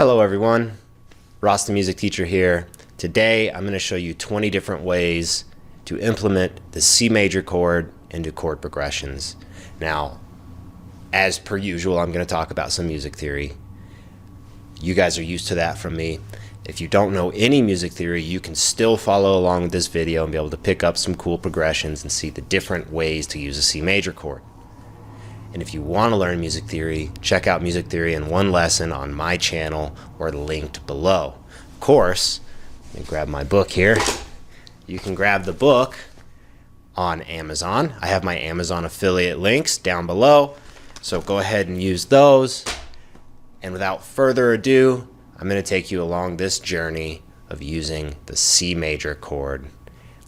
Hello everyone, Ross the music teacher here. Today I'm going to show you 20 different ways to implement the C major chord into chord progressions. Now, as per usual, I'm going to talk about some music theory. You guys are used to that from me. If you don't know any music theory, you can still follow along with this video and be able to pick up some cool progressions and see the different ways to use a C major chord. And if you want to learn music theory, check out music theory in one lesson on my channel or linked below. Of course, let me grab my book here. You can grab the book on Amazon. I have my Amazon affiliate links down below, so go ahead and use those. And without further ado, I'm going to take you along this journey of using the C major chord.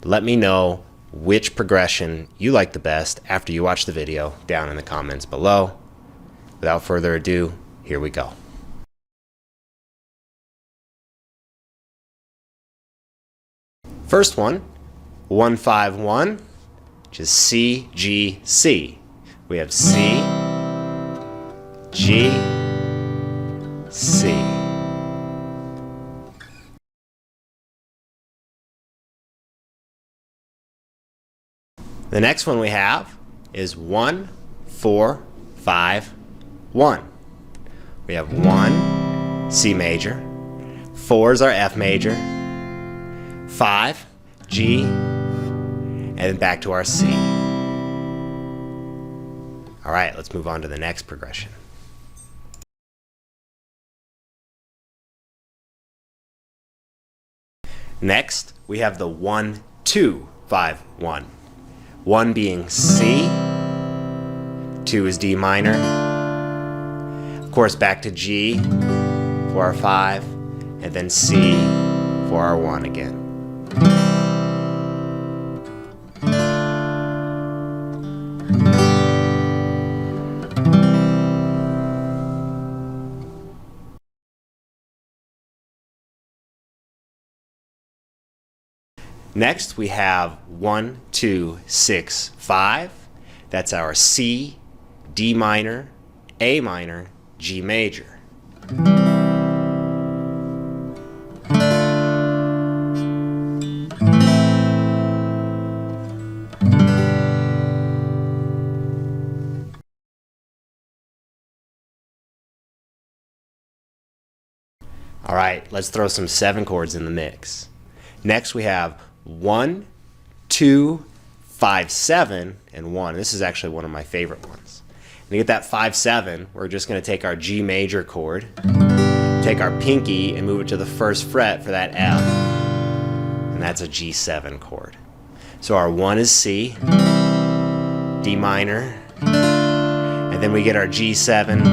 Let me know which progression you like the best after you watch the video down in the comments below. Without further ado, here we go. First one, 1-5-1, which is C, G, C. We have C, G, C. The next one we have is 1-4-5-1. We have 1 C major, 4 is our F major, 5 G, and then back to our C. All right, let's move on to the next progression. Next, we have the 1-2-5-1. 1 being C, 2 is D minor, of course back to G for our 5, and then C for our 1 again. Next, we have 1-2-6-5. That's our C, D minor, A minor, G major. All right, let's throw some 7 chords in the mix. Next, we have 1, 2, 5, 7, and 1. This is actually one of my favorite ones. And to get that 5, 7, we're just going to take our G major chord, take our pinky, and move it to the 1st fret for that F. And that's a G7 chord. So our 1 is C, D minor, and then we get our G7,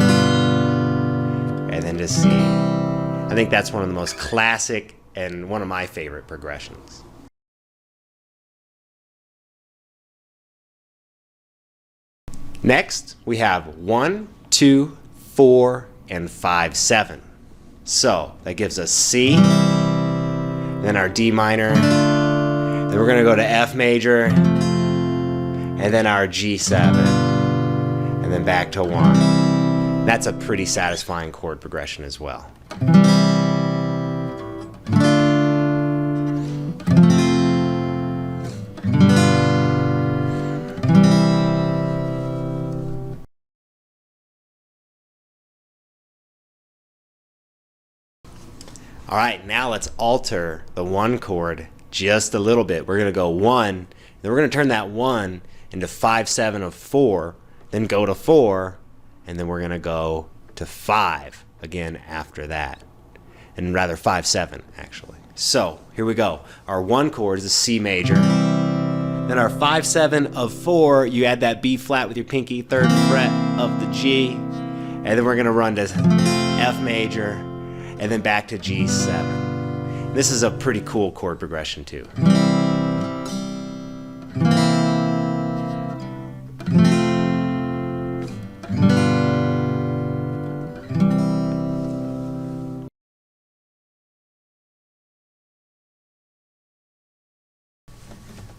and then to C. I think that's one of the most classic and one of my favorite progressions. Next, we have 1, 2, 4, and 5, 7. So that gives us C, then our D minor, then we're going to go to F major, and then our G7, and then back to 1. That's a pretty satisfying chord progression as well. All right, now let's alter the 1 chord just a little bit. We're going to go 1, then we're going to turn that 1 into 5, 7 of 4, then go to 4, and then we're going to go to 5 again after that. And rather 5, 7 actually. So here we go. Our 1 chord is a C major. Then our 5, 7 of 4, you add that B flat with your pinky, 3rd fret of the G, and then we're going to run to F major, and then back to G7. This is a pretty cool chord progression too.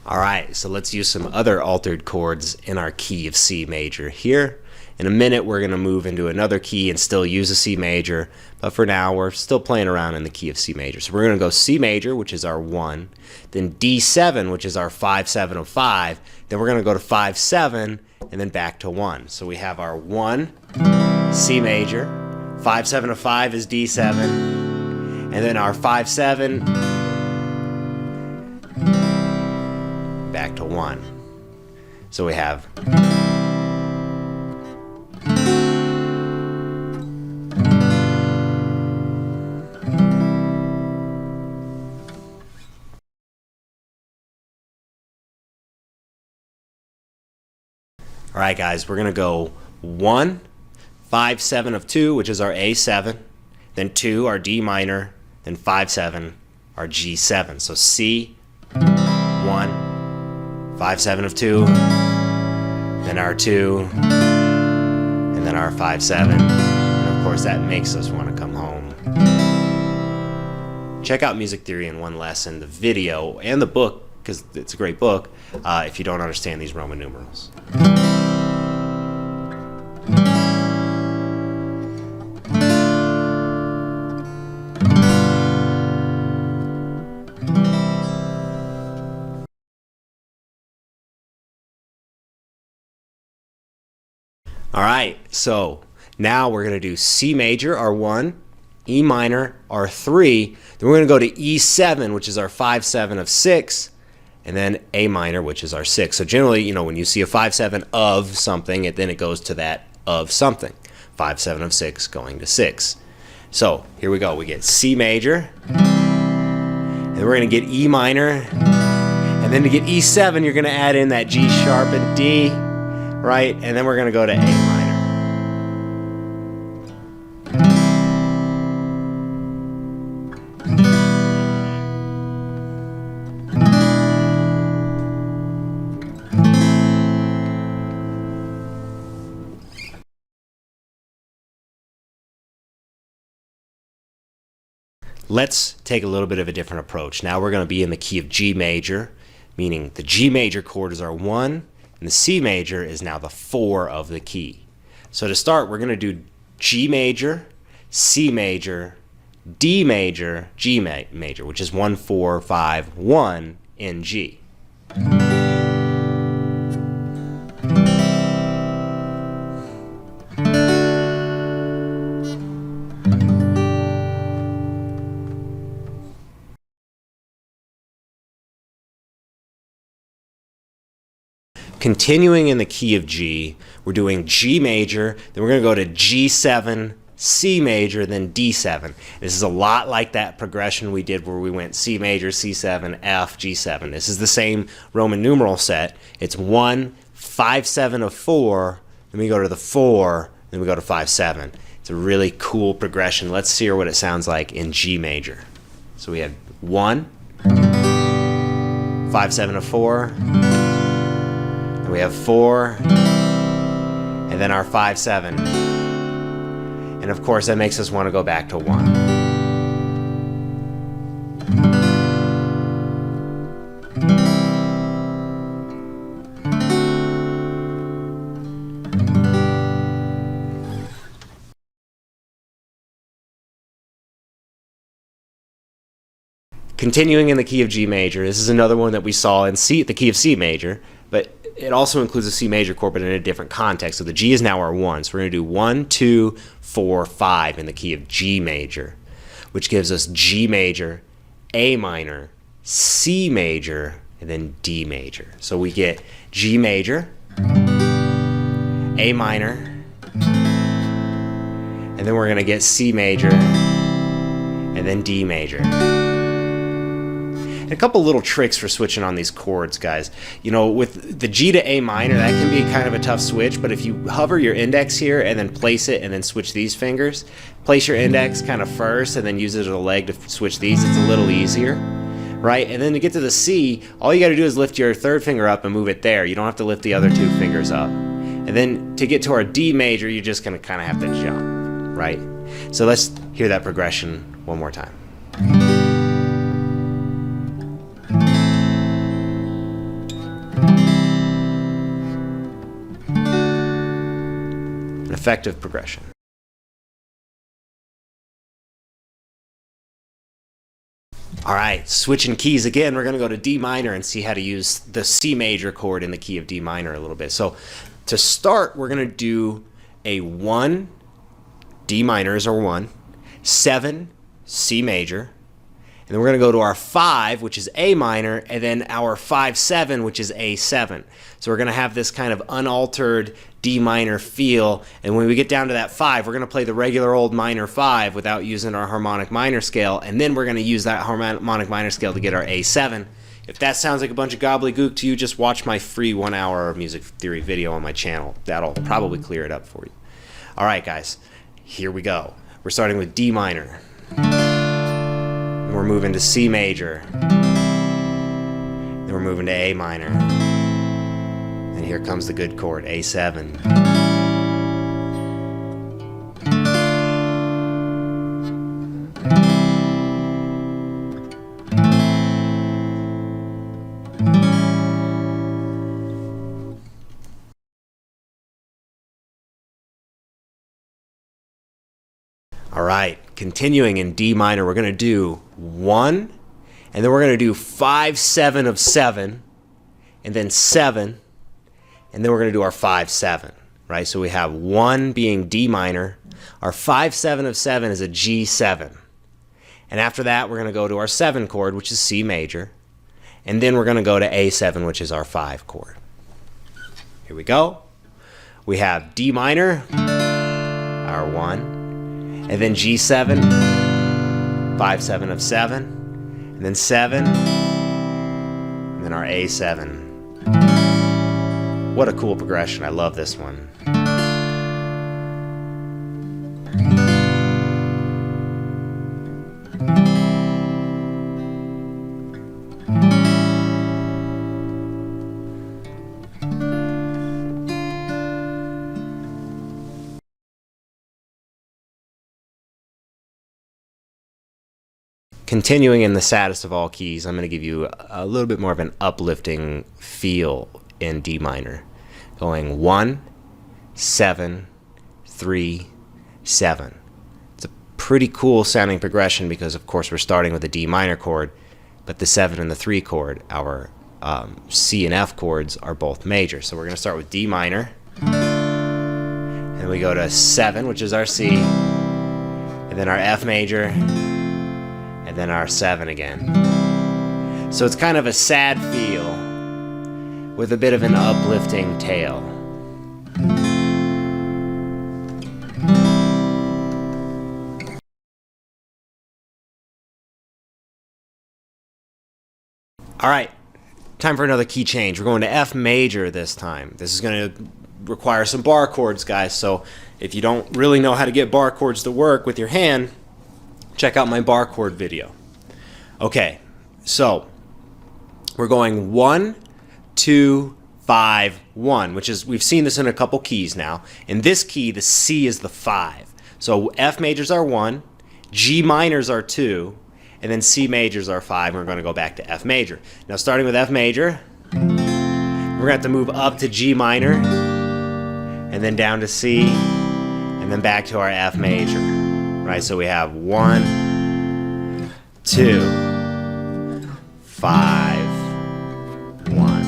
All right, so let's use some other altered chords in our key of C major here. In a minute, we're going to move into another key and still use a C major, but for now, we're still playing around in the key of C major. So we're going to go C major, which is our 1, then D7, which is our 5-7 of 5, then we're going to go to 5-7, and then back to 1. So we have our 1, C major, 5-7 of 5 is D7, and then our 5-7, back to 1. So we have all right, guys, we're going to go 1, 5-7 of 2, which is our A7, then 2, our D minor, then 5-7, our G7. So C, 1, 5-7 of 2, then our 2, and then our 5-7. And of course, that makes us want to come home. Check out Music Theory in One Lesson, the video, and the book, because it's a great book, if you don't understand these Roman numerals. All right, so now we're going to do C major, our 1, E minor, our 3, then we're going to go to E7, which is our 5-7 of 6, and then A minor, which is our 6. So generally, you know, when you see a 5-7 of something, then it goes to that of something. 5-7 of 6 going to 6. So here we go. We get C major, and we're going to get E minor, and then to get E7, you're going to add in that G sharp and D, right? And then we're going to go to A minor. Let's take a little bit of a different approach. Now we're going to be in the key of G major, meaning the G major chord is our 1, and the C major is now the 4 of the key. So to start, we're going to do G major, C major, D major, G major, which is 1, 4, 5, 1 in G. Continuing in the key of G, we're doing G major, then we're going to go to G7, C major, then D7. This is a lot like that progression we did where we went C major, C7, F, G7. This is the same Roman numeral set. It's 1, 5-7 of 4, then we go to the 4, then we go to 5-7. It's a really cool progression. Let's hear what it sounds like in G major. So we have 1, 5-7 of 4, we have 4, and then our 5-7. And of course, that makes us want to go back to 1. Continuing in the key of G major, this is another one that we saw in the key of C major, but it also includes a C major chord, but in a different context. So the G is now our 1. So we're going to do 1, 2, 4, 5 in the key of G major, which gives us G major, A minor, C major, and then D major. So we get G major, A minor, and then we're going to get C major, and then D major. A couple little tricks for switching on these chords, guys. You know, with the G to A minor, that can be kind of a tough switch, but if you hover your index here and then place it and then switch these fingers, place your index kind of first and then use it as a leg to switch these, it's a little easier, right? And then to get to the C, all you got to do is lift your third finger up and move it there. You don't have to lift the other 2 fingers up. And then to get to our D major, you're just going to kind of have to jump, right? So let's hear that progression one more time. effective progression. All right, switching keys again, we're going to go to D minor and see how to use the C major chord in the key of D minor a little bit. So to start, we're going to do a 1, D minor is our 1, 7, C major, and then we're going to go to our 5, which is A minor, and then our 5-7, which is A7. So we're going to have this kind of unaltered D minor feel, and when we get down to that 5, we're going to play the regular old minor 5 without using our harmonic minor scale, and then we're going to use that harmonic minor scale to get our A7. If that sounds like a bunch of gobbledygook to you, just watch my free 1-hour music theory video on my channel. That'll probably clear it up for you. All right, guys, here we go. We're starting with D minor. We're moving to C major. Then we're moving to A minor. And here comes the good chord, A7. All right, continuing in D minor, we're going to do 1, and then we're going to do 5-7 of 7, and then 7, and then we're going to do our 5-7, right? So we have 1 being D minor, our 5-7 of 7 is a G7, and after that we're going to go to our 7 chord, which is C major, and then we're going to go to A7, which is our 5 chord. Here we go. We have D minor, our 1, and then G7, 5-7 of 7, and then 7, and then our A7. What a cool progression. I love this one. Continuing in the saddest of all keys, I'm going to give you a little bit more of an uplifting feel in D minor. Going 1, 7, 3, 7. It's a pretty cool sounding progression because, of course, we're starting with a D minor chord, but the 7 and the 3 chord, our C and F chords, are both major. So we're going to start with D minor, and we go to 7, which is our C, and then our F major, and then our 7 again. So it's kind of a sad feel with a bit of an uplifting tail. All right, time for another key change. We're going to F major this time. This is going to require some bar chords, guys, so if you don't really know how to get bar chords to work with your hand, check out my bar chord video. Okay, so we're going 1, 2, 5, 1, which is, we've seen this in a couple keys now. In this key, the C is the 5. So F majors are 1, G minors are 2, and then C majors are 5, and we're going to go back to F major. Now starting with F major, we're going to have to move up to G minor, and then down to C, and then back to our F major. Right, so we have 1, 2, 5, 1.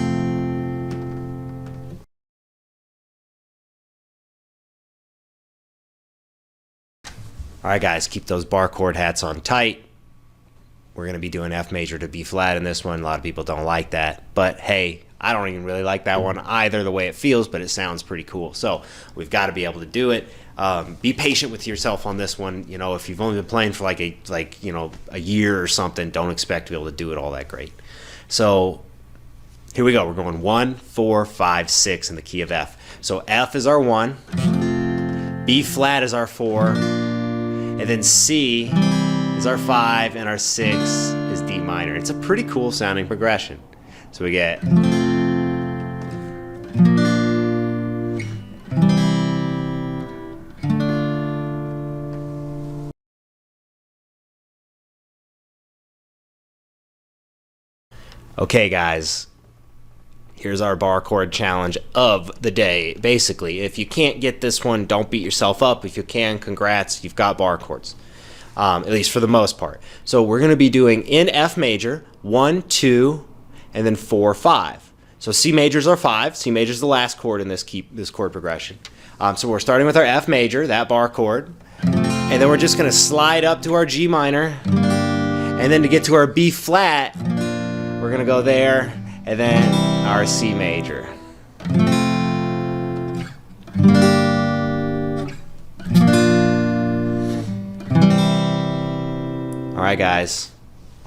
All right, guys, keep those bar chord hats on tight. We're going to be doing F major to B flat in this one. A lot of people don't like that, but hey, I don't even really like that one either, the way it feels, but it sounds pretty cool. So we've got to be able to do it. Be patient with yourself on this one. You know, if you've only been playing for like a year or something, don't expect to be able to do it all that great. So here we go. We're going 1, 4, 5, 6 in the key of F. So F is our 1, B flat is our 4, and then C is our 5, and our 6 is D minor. It's a pretty cool sounding progression. So we get okay, guys, Here's our bar chord challenge of the day. Basically, if you can't get this one, don't beat yourself up. If you can, congrats, you've got bar chords, at least for the most part. So we're going to be doing in F major, 1, 2, and then 4, 5. So C majors are 5. C major is the last chord in this chord progression. So we're starting with our F major, that bar chord, and then we're just going to slide up to our G minor, and then to get to our B flat, we're going to go there, and then our C major. All right, guys,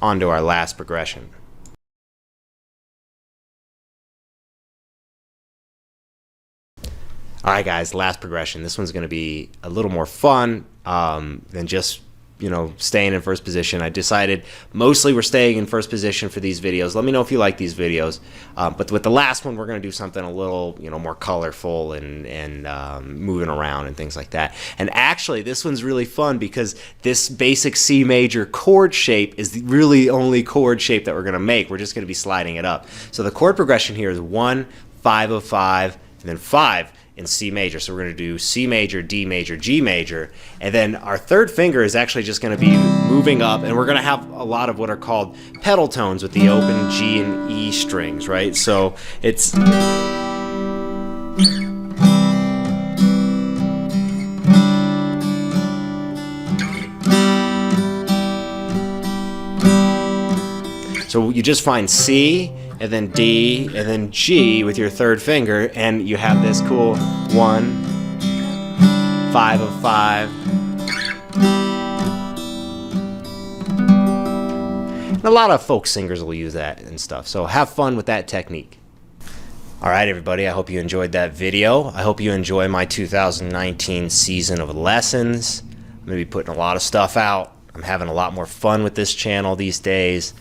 on to our last progression. All right, guys, last progression. This one's going to be a little more fun than just, staying in first position. I decided mostly we're staying in first position for these videos. Let me know if you like these videos. But with the last one, we're going to do something a little, more colorful and moving around and things like that. And actually, this one's really fun because this basic C major chord shape is the really only chord shape that we're going to make. We're just going to be sliding it up. So the chord progression here is 1, 5 of 5, and then 5 in C major. So we're going to do C major, D major, G major, and then our third finger is actually just going to be moving up, and we're going to have a lot of what are called pedal tones with the open G and E strings, right? So it's so you just find C, and then D, and then G with your third finger, and you have this cool 1, 5 of 5. And a lot of folk singers will use that and stuff, so have fun with that technique. All right, everybody, I hope you enjoyed that video. I hope you enjoy my 2019 season of lessons. I'm going to be putting a lot of stuff out. I'm having a lot more fun with this channel these days.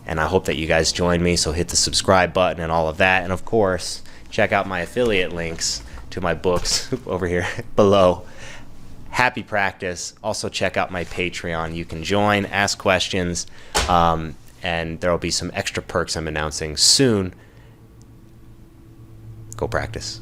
And I hope that you guys join me, so hit the subscribe button and all of that. And of course, check out my affiliate links to my books over here below. Happy practice. Also check out my Patreon. You can join, ask questions, and there will be some extra perks I'm announcing soon. Go practice.